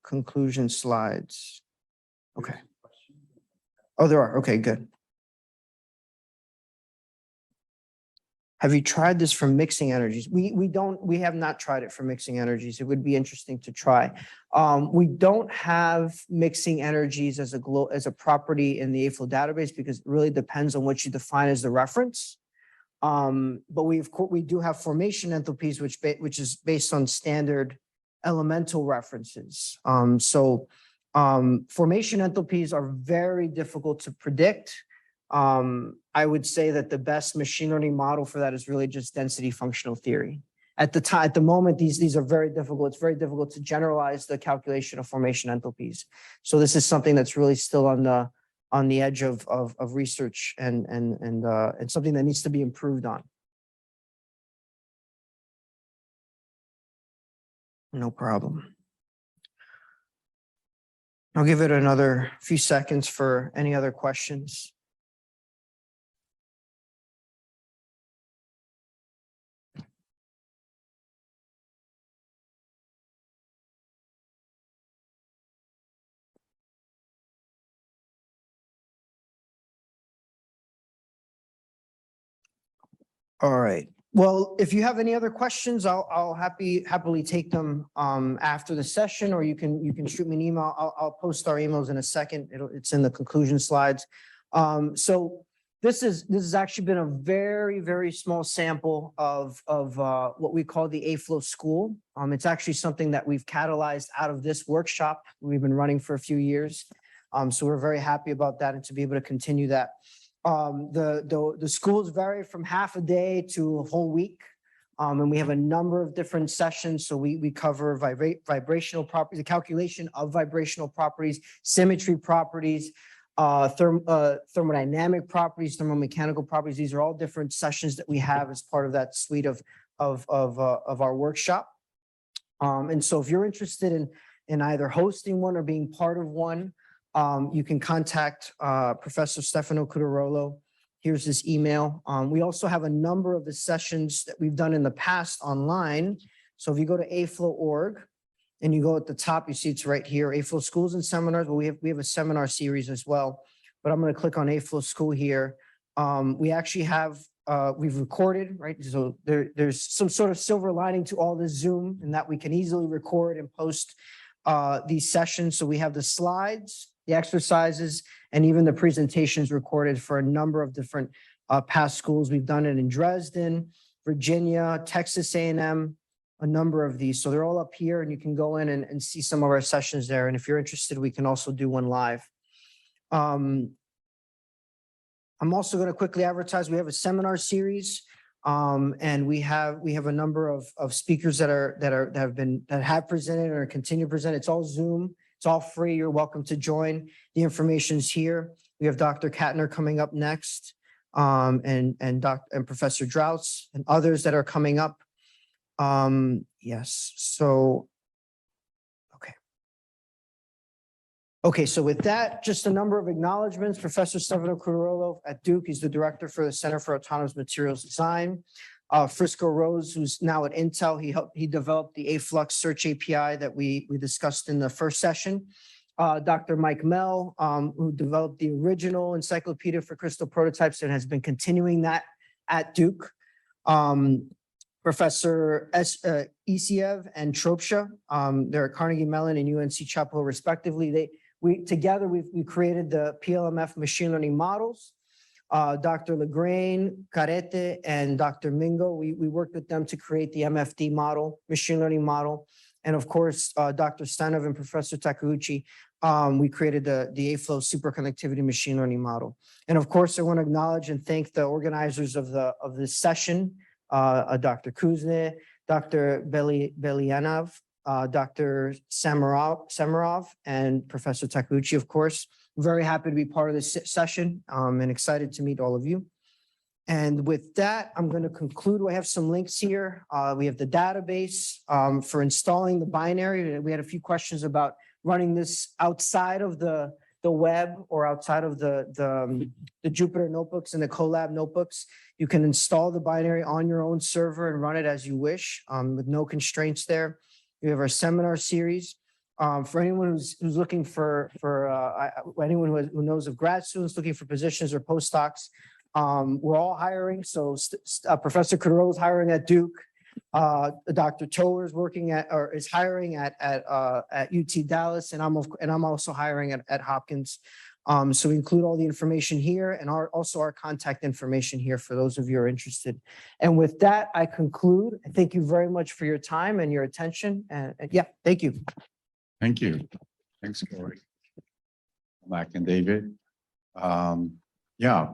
conclusion slides. Okay. Oh, there are. Okay, good. Have you tried this for mixing energies? We have not tried it for mixing energies. It would be interesting to try. We don't have mixing energies as a property in the AFLOW database because it really depends on what you define as the reference. But we do have formation enthalpies, which is based on standard elemental references. Formation enthalpies are very difficult to predict. I would say that the best machine learning model for that is really just density functional theory. At the moment, these are very difficult. It's very difficult to generalize the calculation of formation enthalpies. So this is something that's really still on the edge of research and something that needs to be improved on. No problem. I'll give it another few seconds for any other questions. All right. Well, if you have any other questions, I'll happily take them after the session, or you can shoot me an email. I'll post our emails in a second. It's in the conclusion slides. So this has actually been a very, very small sample of what we call the AFLOW school. It's actually something that we've catalyzed out of this workshop we've been running for a few years. So we're very happy about that and to be able to continue that. The schools vary from half a day to a whole week. And we have a number of different sessions. So we cover vibrational properties, the calculation of vibrational properties, symmetry properties, thermodynamic properties, thermomechanical properties. These are all different sessions that we have as part of that suite of our workshop. And so if you're interested in either hosting one or being part of one, you can contact Professor Stefano Cudarolo. Here's his email. We also have a number of the sessions that we've done in the past online. So if you go to aflow.org and you go at the top, you see it's right here, AFLOW Schools and Seminars. Well, we have a seminar series as well, but I'm going to click on AFLOW School here. We actually have, we've recorded, right? So there's some sort of silver lining to all this Zoom in that we can easily record and post these sessions. So we have the slides, the exercises, and even the presentations recorded for a number of different past schools. We've done it in Dresden, Virginia, Texas A&M, a number of these. So they're all up here and you can go in and see some of our sessions there. And if you're interested, we can also do one live. I'm also going to quickly advertise, we have a seminar series. And we have a number of speakers that have presented and are continue to present. It's all Zoom. It's all free. You're welcome to join. The information's here. We have Dr. Katner coming up next, and Professor Droughts and others that are coming up. Yes. So, okay. Okay. So with that, just a number of acknowledgements. Professor Stefano Cudarolo at Duke. He's the director for the Center for Autonomous Materials Design. Frisco Rose, who's now at Intel, he developed the AFLUX search API that we discussed in the first session. Dr. Mike Mell, who developed the original encyclopedia for crystal prototypes and has been continuing that at Duke. Professor Isiev and Tropsha, they're at Carnegie Mellon and UNC Chapel respectively. We created the PLMF machine learning models. Dr. Legrain, Carete, and Dr. Mingo, we worked with them to create the MFD model, machine learning model. And of course, Dr. Stanov and Professor Takeuchi, we created the AFLOW superconductivity machine learning model. And of course, I want to acknowledge and thank the organizers of this session, Dr. Kuzne, Dr. Belyanov, Dr. Samarov, and Professor Takeuchi, of course. Very happy to be part of this session and excited to meet all of you. And with that, I'm going to conclude. We have some links here. We have the database for installing the binary. We had a few questions about running this outside of the web or outside of the Jupyter notebooks and the Colab notebooks. You can install the binary on your own server and run it as you wish with no constraints there. We have our seminar series. For anyone who's looking for anyone who knows of grad students looking for positions or postdocs, we're all hiring. So Professor Kudrow is hiring at Duke. Dr. Tower is working is hiring at UT Dallas, and I'm also hiring at Hopkins. So we include all the information here and also our contact information here for those of you who are interested. And with that, I conclude. Thank you very much for your time and your attention. And yeah, thank you. Thank you. Thanks, Corey. Mac and David. Yeah.